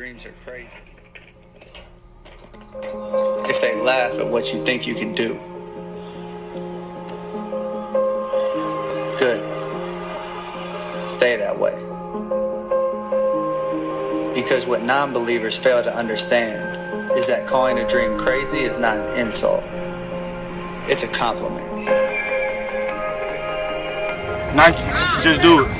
dreams are crazy. If they laugh at what you think you can do. Good. Stay that way. Because what non-believers fail to understand is that calling a dream crazy is not an insult. It's a compliment. Nike, just do it.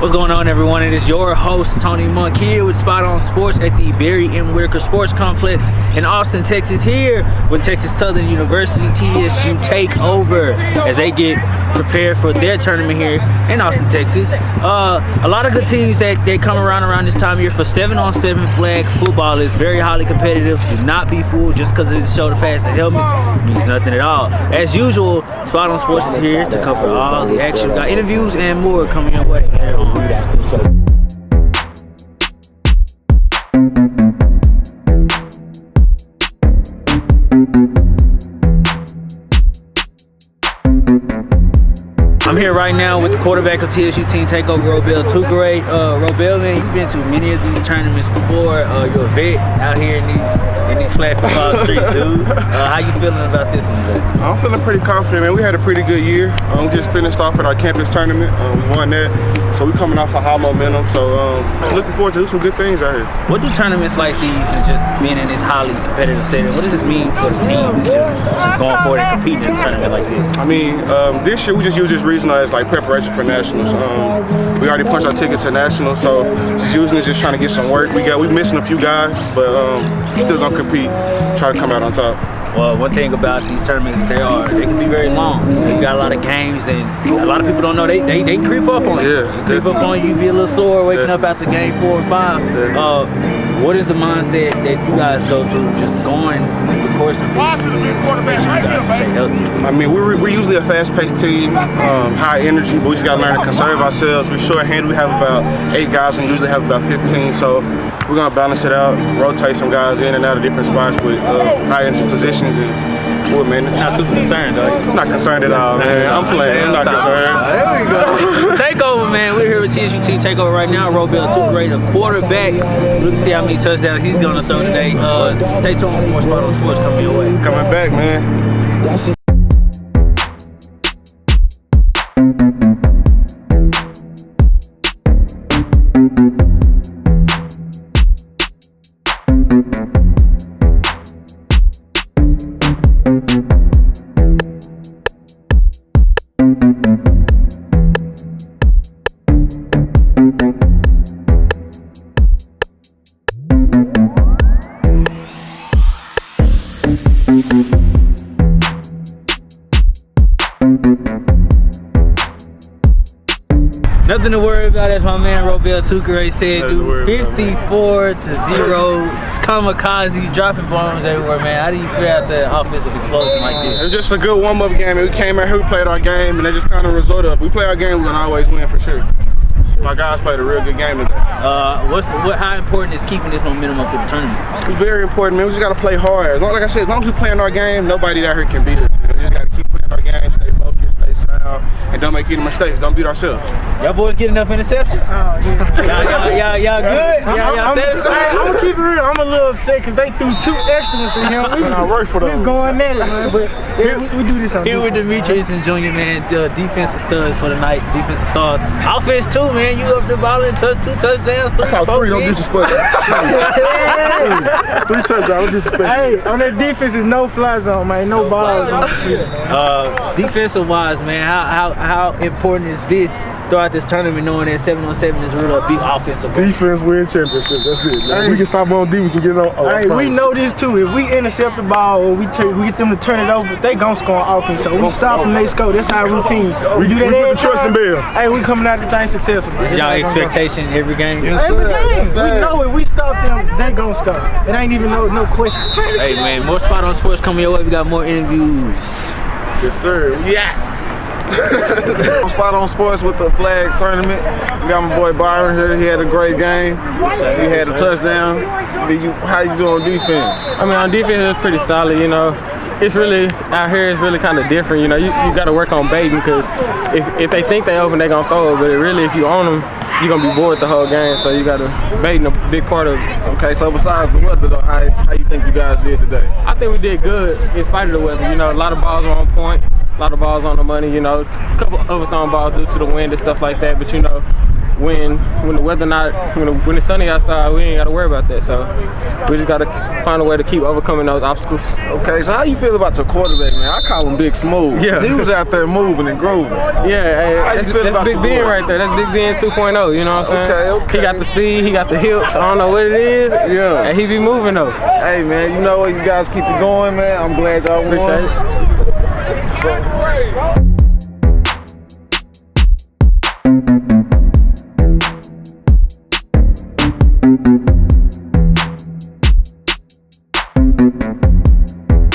What's going on, everyone? It is your host, Tony Monk, here with Spot On Sports at the Barry M. Whitaker Sports Complex in Austin, Texas, here with Texas Southern University TxSU Takeover as they get prepared for their tournament here in Austin, Texas. A lot of good teams that they come around this time of year for 7-on-7 flag football. Is very highly competitive. Do not be fooled just because it's shoulder pads and helmets. It means nothing at all. As usual, Spot On Sports is here to cover all the action. We got interviews and more coming your way. I'm here right now with the quarterback of TxSU team Takeover, Robel. Great. Robel, man, you've been to many of these tournaments before. You're a vet out here in these flat football streets, dude. How you feeling about this one today? I'm feeling pretty confident, man. We had a pretty good year. We just finished off at our campus tournament. We won that, so we're coming off a high momentum. So looking forward to do some good things out here. What do tournaments like these and just being in this highly competitive setting, what does this mean for the team? It's just going forward and competing in a tournament like this. I mean, this year we just use this regional as like preparation for nationals. We already punched our ticket to nationals, so just using it, just trying to get some work. We're missing a few guys, but still gonna compete, try to come out on top. Well, one thing about these tournaments, they can be very long. You got a lot of games, and a lot of people don't know they creep up on you. Yeah, they creep up on you. You be a little sore waking up after game 4 or 5. What is the mindset that you guys go through, just going through the course of the season to make sure you guys can stay healthy? I mean, we're usually a fast-paced team, high energy, but we just got to learn to conserve ourselves. We're short-handed. We have about 8 guys, and we usually have about 15. So we're gonna balance it out, rotate some guys in and out of different spots with high energy positions, and we'll manage. Not super concerned, though. I'm not concerned at all, man. I'm playing. I'm not concerned. There we go. Takeover, man. We're here with TxSU team Takeover right now. Robel, great, a quarterback. We can see how many touchdowns he's gonna throw today. Stay tuned for more Spot On Sports coming your way. Coming back, man. Nothing to worry about, as my man Robel Tucre said, dude. 54-0, kamikaze, dropping bombs everywhere, man. How do you feel out the offensive explosion like this? It was just a good warm-up game. We came out here, we played our game, and they just kind of resulted. If we play our game, we're gonna always win for sure. My guys played a real good game today. How important is keeping this momentum up for the tournament? It's very important, man. We just gotta play hard. Like I said, as long as we're playing our game, nobody out here can beat us. We just gotta keep playing our game, stay focused, stay sound, and don't make any mistakes. Don't beat ourselves. Y'all boys get enough interceptions? Y'all good? Y'all satisfied? I'm gonna keep it real. I'm a little upset because they threw 2 extra ones to him. I work for them. We're going at it, man. But we do this on here with Demetrius and Jr., man. Defensive studs for the night. Defensive stars. Offense too, man. You up the ball and 2 touchdowns. 3 don't disrespect. 3 touchdowns, don't disrespect. Hey, on that defense is no fly zone, man. No balls. Defensive wise, man, how important is this throughout this tournament, knowing that 7-on-7 is really a big offensive goal? Defense wins championship. That's it. Hey, we can stop on D. We can get it on. Hey, we know this too. If we intercept the ball or we get them to turn it over, they gon' score on offense. So we stop them, they score. That's our routine. We do that every time. Hey, we coming out the thing successful. Y'all expectation every game? Yes, every game. Yes, we know if we stop them, they gon' score. It ain't even no question. Hey man, more Spot On Sports coming your way. We got more interviews. Yes sir. Yeah. Spot On Sports with the flag tournament. We got my boy Byron here. He had a great game. He had a touchdown. How you doing on defense? I mean, on defense it's pretty solid. You know, it's really out here. It's really kind of different. You know, you got to work on baiting because if they think they open, they gonna throw it. But really, if you own them, you're gonna be bored the whole game. So you gotta baiting a big part of it. Okay, so besides the weather, though, how you think you guys did today? I think we did good in spite of the weather. You know, a lot of balls were on point, a lot of balls on the money. You know, a couple overthrown balls due to the wind and stuff like that. But you know, when the weather when it's sunny outside, we ain't gotta worry about that. So we just gotta find a way to keep overcoming those obstacles. Okay, so how you feel about your quarterback, man? I call him Big Smooth. Yeah, he was out there moving and grooving. Yeah, hey, that's Big Ben right there. That's Big Ben 2.0. You know what I'm saying? Okay. He got the speed, he got the hips. I don't know what it is. Yeah. And he be moving though. Hey man, you know what? You guys keep it going, man. I'm glad y'all won. Appreciate it.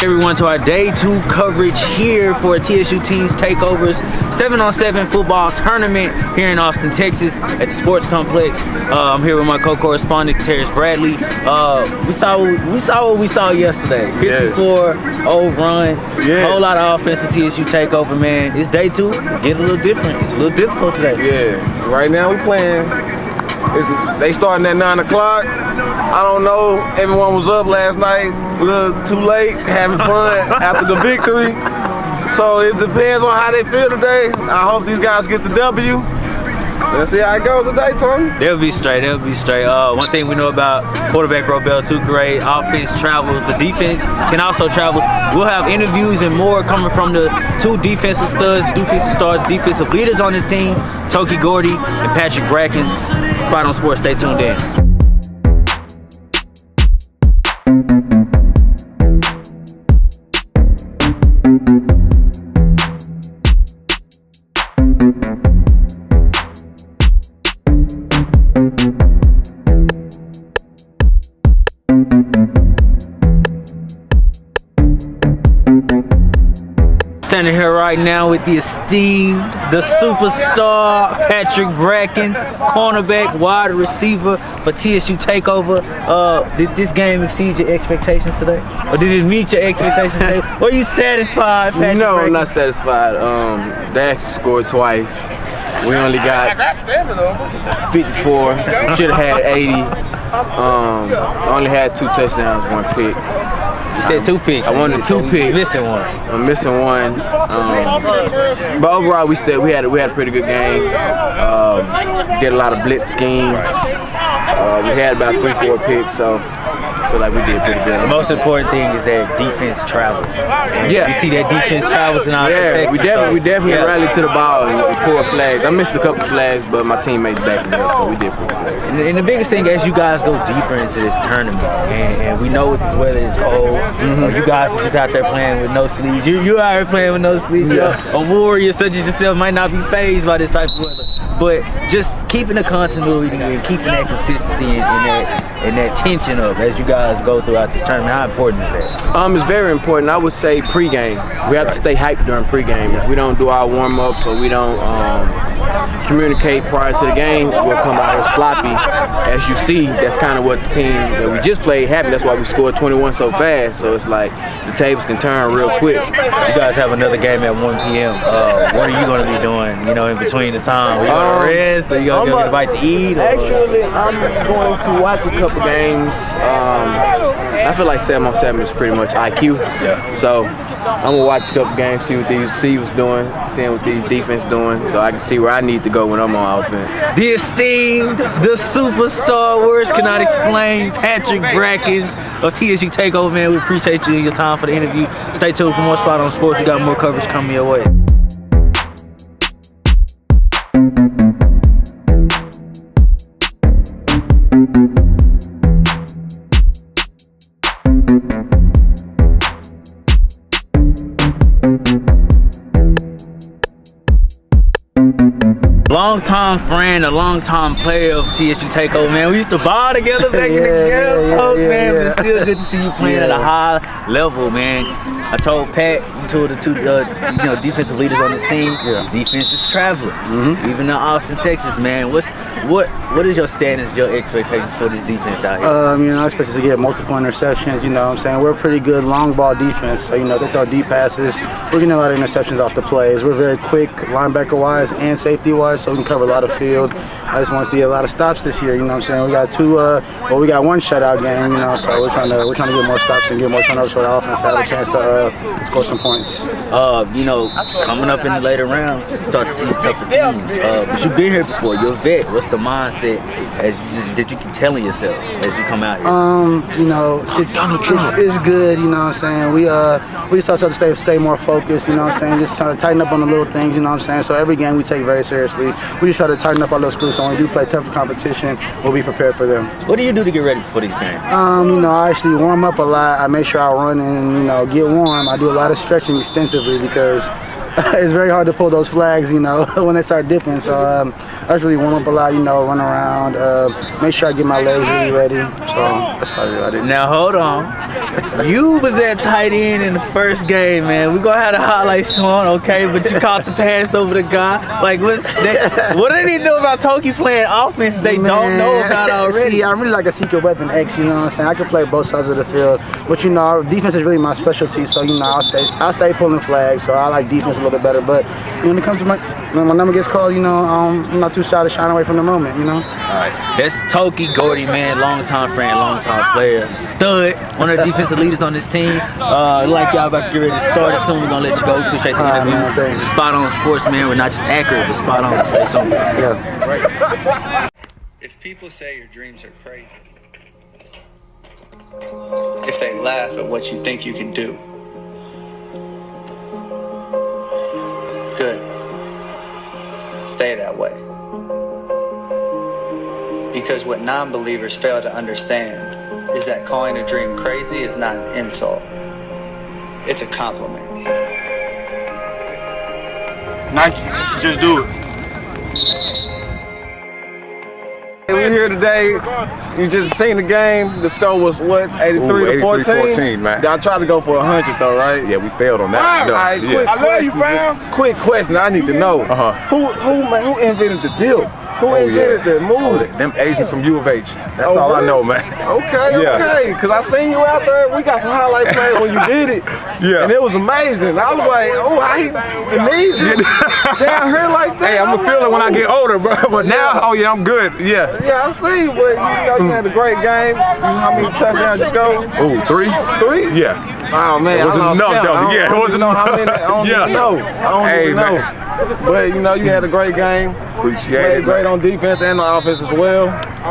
Everyone to our day 2 coverage here for TSU Teams Takeovers 7-on-7 football tournament here in Austin, Texas at the Sports Complex. I'm here with my co-correspondent Terrence Bradley. We saw what we saw yesterday. 54-0 run. Yes. Whole lot of offense at TSU Takeover, man. It's day 2. Get a little different. It's a little difficult today. Yeah. Right now we playing. They starting at 9 o'clock. I don't know. Everyone was up last night, a little too late, having fun after the victory. So it depends on how they feel today. I hope these guys get the W. Let's see how it goes today, Tony. They'll be straight. They'll be straight. One thing we know about quarterback Robel Tucure, offense travels. The defense can also travel. We'll have interviews and more coming from the 2 defensive studs, defensive stars, defensive leaders on this team, Toki Gordy and Patrick Brackens. Spot on Sports. Stay tuned in. Standing here right now with the esteemed, the superstar Patrick Brackens, cornerback, wide receiver for TSU Takeover. Did this game exceed your expectations today? Or did it meet your expectations today? Were you satisfied, Patrick? No, Brackens? I'm not satisfied. They actually scored twice. We only got 54. Should have had 80. Only had 2 touchdowns, 1 pick. You said 2 picks. I wanted 2 picks. Missing one. I'm missing one. But overall, we had a pretty good game. Did a lot of blitz schemes. We had about 3-4 picks, so I feel like we did pretty good. The most important thing is that defense travels. And Yeah. you see that defense travels in our Yeah, we definitely rallied to the ball and pulled flags. I missed a couple flags, but my teammates backed me up, so we did pretty good. And the biggest thing as you guys go deeper into this tournament, and we know with this weather is cold, you guys are just out there playing with no sleeves. You out here playing with no sleeves. Yeah. A warrior such as yourself might not be fazed by this type of weather, but just keeping the continuity and keeping that consistency and that tension up as you guys go throughout this tournament. How important is that? It's very important. I would say pregame. We have to stay hyped during pregame. If we don't do our warm-ups or we don't communicate prior to the game, we'll come out here sloppy. As you see, that's kind of what the team that we just played happened. That's why we scored 21 so fast. So it's like the tables can turn real quick. You guys have another game at 1 p.m. What are you going to be doing, in between the time? Are you going to rest? Are you going to get invited to eat? Actually, I'm going to watch a couple games. I feel like 7-on-7 is pretty much IQ. Yeah. So I'm going to watch a couple games, see what these receivers doing, seeing what these defense doing, so I can see where I need to go when I'm on offense. The esteemed, the superstar, words cannot explain, Patrick Brackens of TSU Takeover, man. We appreciate you and your time for the interview. Stay tuned for more Spot on Sports. We got more coverage coming your way. Long-time friend, a long-time player of TSU Takeover, man. We used to ball together back in the ghetto, man. But it's still good to see you playing at a high level, man. I told Pat, two of the two defensive leaders on this team, defense is traveling. Even in Austin, Texas, man. What is your standards, your expectations for this defense out here? I expect us to get multiple interceptions. You know what I'm saying? We're a pretty good long ball defense. So, they throw deep passes. We're getting a lot of interceptions off the plays. We're very quick linebacker-wise and safety-wise, so we can cover a lot of field. I just want to see a lot of stops this year. You know what I'm saying? We got we got one shutout game. So we're trying to get more stops and get more turnovers for the offense to have a chance to score some points. Coming up in the later rounds, you start to see tougher teams. But you've been here before. You're a vet. What's the mindset that you keep telling yourself as you come out here? It's good. You know what I'm saying? We just have to stay more focused. You know what I'm saying? Just trying to tighten up on the little things. You know what I'm saying? So every game we take very seriously. We just try to tighten up our little screws. So when we do play tougher competition, we'll be prepared for them. What do you do to get ready for these games? I actually warm up a lot. I make sure I run and get warm. I do a lot of stretching extensively because it's very hard to pull those flags, when they start dipping. So I just really warm up a lot, run around, make sure I get my legs really ready. So that's probably what I do. Now hold on. You was that tight end in the first game, man. We gonna have the highlights showing, okay? But you caught the pass over the guy. Like, what do they know about Toki playing offense they don't know about already? See, I'm really like a secret weapon X, you know what I'm saying? I can play both sides of the field. But, our defense is really my specialty. So, I'll stay pulling flags. So I like defense a little bit better. But when it comes to when my number gets called, I'm not too shy to shine away from the moment, All right. That's Toki Gordy, man. Long-time friend, long-time player. Stud. One of the defensive leaders on this team. Like y'all about to get ready to start it soon. We're going to let you go. We appreciate the interview. This is Spot On Sports, man. We're not just accurate, but spot on. Stay tuned. Yeah. If people say your dreams are crazy, if they laugh at what you think you can do, good. Stay that way. Because what non-believers fail to understand is that calling a dream crazy is not an insult. It's a compliment. Nike, just do it. We're here today. You just seen the game. The score was what? 83 to 14? 83-14, man. Y'all tried to go for 100 though, right? Yeah, we failed on that. All right, quick I love you, fam. Quick question I need to know. Who invented the deal? Who invented the move? Them Asians from U of H. That's all I know, man. Okay. Because I seen you out there. We got some highlight plays when you did it. Yeah. And it was amazing. I was like, how the knees down here like that? Hey, I'm going to feel it when I get older, bro. But now, I'm good. Yeah. Yeah, I see. But you had a great game. How many touchdowns you scored? Oh, 3? 3? Yeah. Oh man, it wasn't enough though. Yeah, it wasn't enough. How many? I don't even know. I don't even know. But you had a great game. Appreciate it. Great on defense and on offense as well.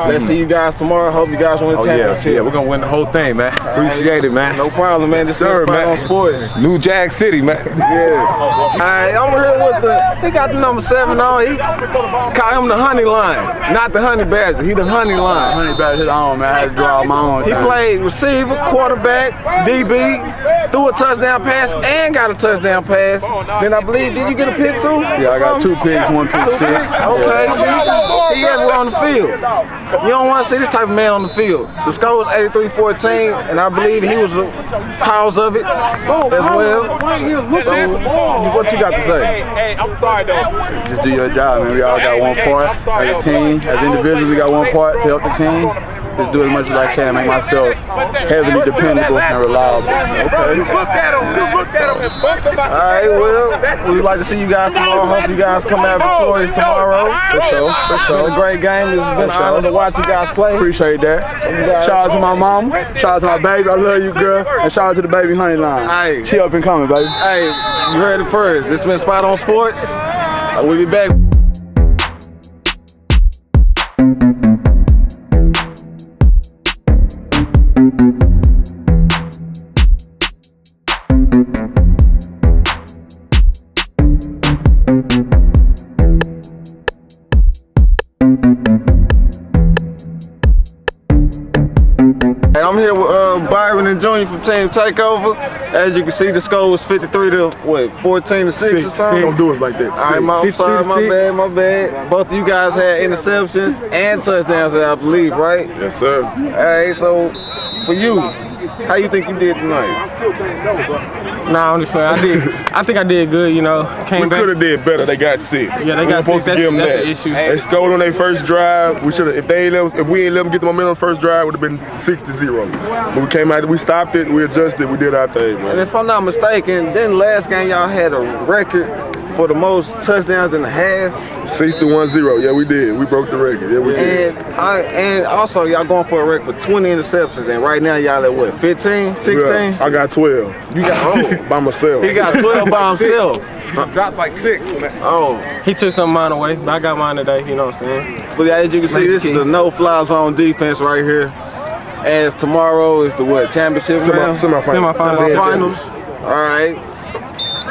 Let's see you guys tomorrow. Hope you guys win the championship. Yeah, we're gonna win the whole thing, man. Appreciate it, man. No problem, man. This is Spot On Sports. New Jack City, man. Yeah. All right, I'm here with he got the number 7 on. He call him the honey line, not the honey badger. He the honey line. Honey badger his own, man. I had to draw my own. He played receiver, quarterback, DB, threw a touchdown pass, and got a touchdown pass. Then I believe, did you get a pick too? Yeah, I got 2 picks, 1 pick 6. Okay, see, he everywhere on the field. You don't want to see this type of man on the field. The score was 83-14, and I believe he was the cause of it as well. So, what you got to say? Hey, I'm sorry though. Just do your job, man. We all got one part as a team. As individuals, we got one part to help the team. Just do as much as I can, make myself heavily dependable and reliable. Okay. Look at him and both of my. All right, well, we'd like to see you guys tomorrow. Hope you guys come out victorious tomorrow. For sure. It's been a great game. It's been an honor to watch you guys play. Appreciate that. Shout out to my mama. Shout out to my baby. I love you, girl. And shout out to the baby honey line. Hey. She up and coming, baby. Hey, you heard it first. This has been Spot On Sports. We'll be back. I'm here with Byron and Junior from Team Takeover. As you can see, the score was 53 to 14 to 6 or something. Don't do us like that. All right, I'm sorry, my bad. Both of you guys had interceptions and touchdowns, I believe, right? Yes, sir. All right, so for you, How you think you did tonight? Nah, I'm just saying. I think I did good. You know, We could have did better. They got 6. Yeah, they got 6. That's the issue. They scored on their first drive. We should have. If we ain't let them get the momentum on the first drive, it would have been 6-0. But we came out. We stopped it. We adjusted. We did our thing, man. And if I'm not mistaken, then last game y'all had a record for the most touchdowns in a half. 61-0. Yeah, we did. We broke the record. Yeah, we did. And also y'all going for a record for 20 interceptions, and right now y'all at what, 15, 16? Yeah, I got 12. You got by myself. He got 12 by himself. Dropped like 6. Oh. He took some of mine away, but I got mine today. You know what I'm saying? But as you can see, this is the no-fly zone defense right here. As tomorrow is the what, championship round? Semifinals. All right.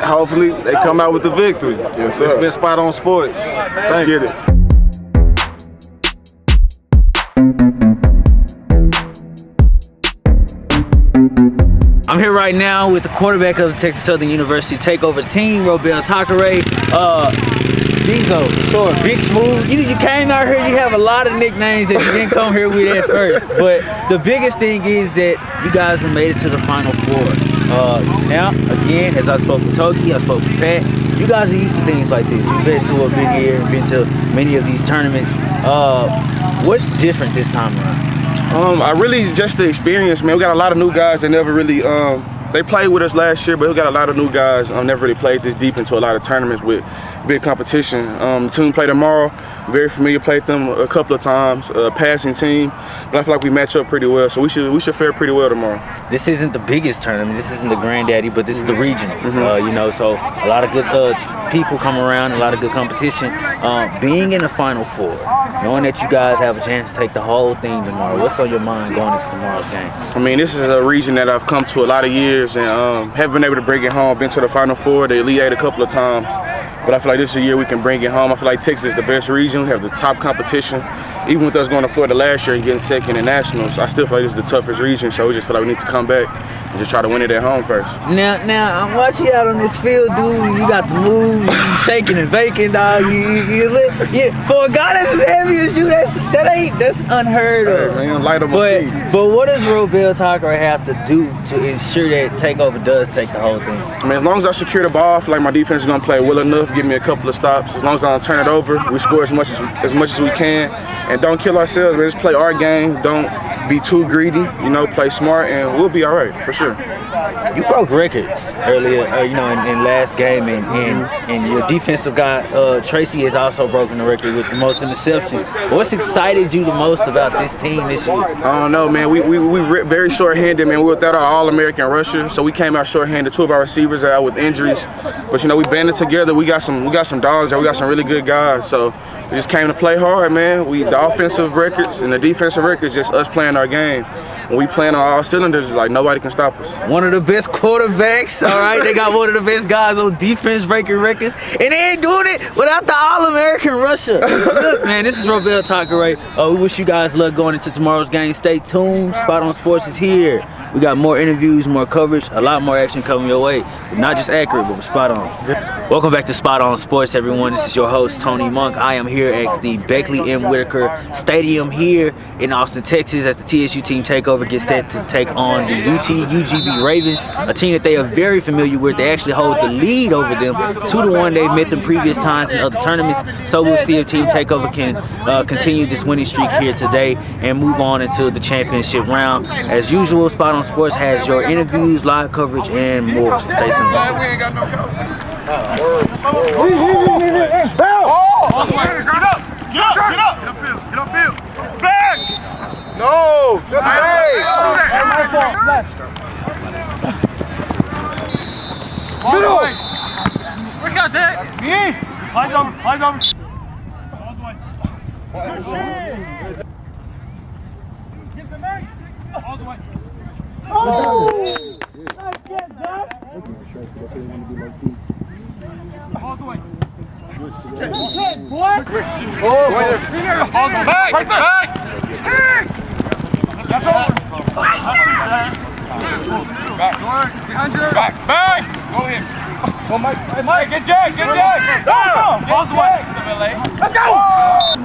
Hopefully they come out with the victory. Yes, sir. It's been Spot on Sports. Thank you. I'm here right now with the quarterback of the Texas Southern University Takeover team, Robel Takare. Bezo, short, Big Smooth. You came out here, you have a lot of nicknames that you didn't come here with at first. But the biggest thing is that you guys have made it to the Final Four. Now, again, as I spoke with Toki, I spoke with Pat, you guys are used to things like this. You've been to a big year, been to many of these tournaments. What's different this time around? I really just the experience, man. We got a lot of new guys that never really they played with us last year, but we got a lot of new guys never really played this deep into a lot of tournaments with big competition. The team play tomorrow, very familiar, played them a couple of times, passing team, but I feel like we match up pretty well, so we should fare pretty well tomorrow. This isn't the biggest tournament, this isn't the granddaddy, but this is the regionals. You know, so a lot of good people come around, a lot of good competition. Being in the Final Four, knowing that you guys have a chance to take the whole thing tomorrow, what's on your mind going into tomorrow's game? I mean, this is a region that I've come to a lot of years and haven't been able to bring it home. Been to the Final Four, the Elite Eight a couple of times, but I feel like this is a year we can bring it home. I feel like Texas is the best region. We have the top competition. Even with us going to Florida last year and getting second in nationals, I still feel like this is the toughest region, so we just feel like we need to come back and just try to win it at home first. Now I'm watching you out on this field, dude. You got the moves, you shaking and baking, dog. For a guy that's as heavy as you, that's unheard of. Hey, man, light on my feet. But what does Robel Takare have to do to ensure that Takeover does take the whole thing? I mean, as long as I secure the ball, I feel like my defense is gonna play well enough, give me a couple of stops. As long as I don't turn it over, we score as much as we can, and don't kill ourselves. Man, just play our game. Don't be too greedy. You know, play smart, and we'll be all right for sure. You broke records earlier, in last game, and your defensive guy Tracy has also broken the record with the most interceptions. What's excited you the most about this team this year? I don't know, man. We very short-handed, man. We were without our All-American rusher, so we came out short-handed. 2 of our receivers are out with injuries, but we banded together. We got some dogs there. We got some really good guys, so we just came to play hard, man. The offensive records and the defensive records, just us playing our game. When we playing on all cylinders, like nobody can stop us. One of the best quarterbacks, all right? They got one of the best guys on defense breaking records, and they ain't doing it without the All-American rusher. Look, man, this is Robel Takare. We wish you guys luck going into tomorrow's game. Stay tuned. Spot on Sports is here. We got more interviews, more coverage, a lot more action coming your way. Not just accurate, but spot on. Welcome back to Spot on Sports, everyone. This is your host, Tony Monk. I am here at the Beckley M. Whitaker Stadium here in Austin, Texas, as the TSU team Takeover gets set to take on the UGB Ravens, a team that they are very familiar with. They actually hold the lead over them 2-1. They've met them previous times in other tournaments, so we'll see if Team Takeover can continue this winning streak here today and move on into the championship round. As usual, Spot on Sports has your interviews, live coverage, and more, so stay tuned. We ain't got no coach. Get up! Get upfield! Back! No! Just stay! We got that. Eyes over! Eyes over! Get the man! All the way! Oh! All the way! Boy! Back! Back! That's over! Back! Back! Go ahead! Go, Mike! Hey, Mike! Get Jack! Get Jack! Go! Balls away! Let's go!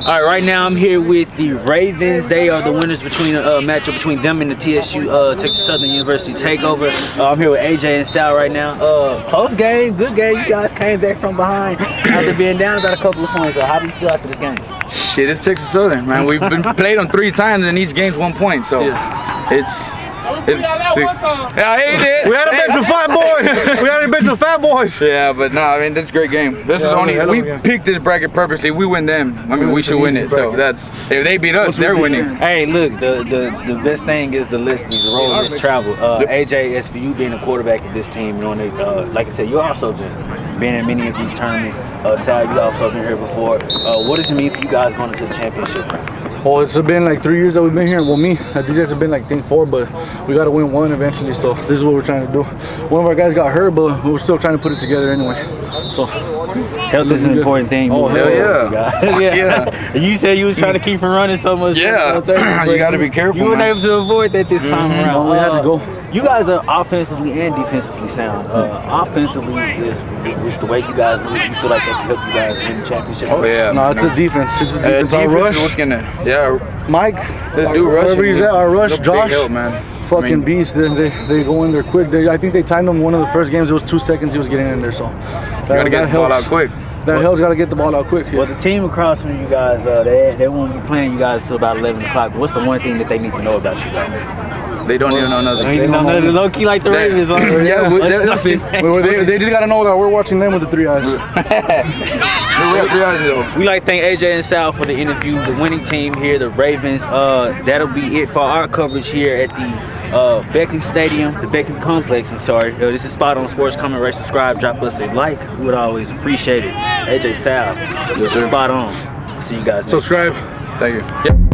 All right, right now I'm here with the Ravens. They are the winners between a matchup between them and the TxSU Texas Southern University Takeover. I'm here with AJ and Sal right now. Close game, good game. You guys came back from behind after being down about a couple of points. How do you feel after this game? Shit, it's Texas Southern, man. We've been played them 3 times and each game's 1 point, so it's yeah, he did. We had a bench of fat boys. We had a bench of fat boys. Yeah, but no, I mean, that's a great game. This is the only, we picked this bracket purposely. If we win them, I mean, we should win it. So that's, if they beat us, they're winning. Hey, look, the best thing is the list, the road is travel. AJ, as for you being a quarterback of this team, you know, like I said, you also been in many of these tournaments. Sal, you also been here before. What does it mean for you guys going into the championship? Well, it's been like 3 years that we've been here. Well, these guys have been like, I think 4, but we got to win 1 eventually. So this is what we're trying to do. One of our guys got hurt, but we're still trying to put it together anyway. So health is an important thing. Oh, hell yeah. Yeah. You said you was trying to keep from running so much. Yeah. You got to be careful. You weren't able to avoid that this time around. We had to go. You guys are offensively and defensively sound. Offensively is the way you guys look. You feel like that can help you guys win the championship. Oh yeah. No, it's a defense. It's a defense. Our rush. What's gonna? Mike, wherever he's at, our rush. Josh, help, man. Fucking beast. They go in there quick. I think they timed him one of the first games. It was 2 seconds he was getting in there. So you gotta get the ball out quick. That hell's got to get the ball out quick. Well, the team across from you guys, they won't be playing you guys till about 11 o'clock. What's the one thing that they need to know about you guys? They don't even know nothing. They don't know low key like the Ravens. Yeah, they'll see. They just got to know that we're watching them with the 3 eyes. We like to thank AJ and Sal for the interview. The winning team here, the Ravens. That'll be it for our coverage here at the Beckley Stadium, the Beckley Complex. I'm sorry. This is Spot On Sports. Comment, rate, subscribe, drop us a like. We would always appreciate it. AJ, Sal, Spot On. See you guys. Subscribe. Thank you. Yep.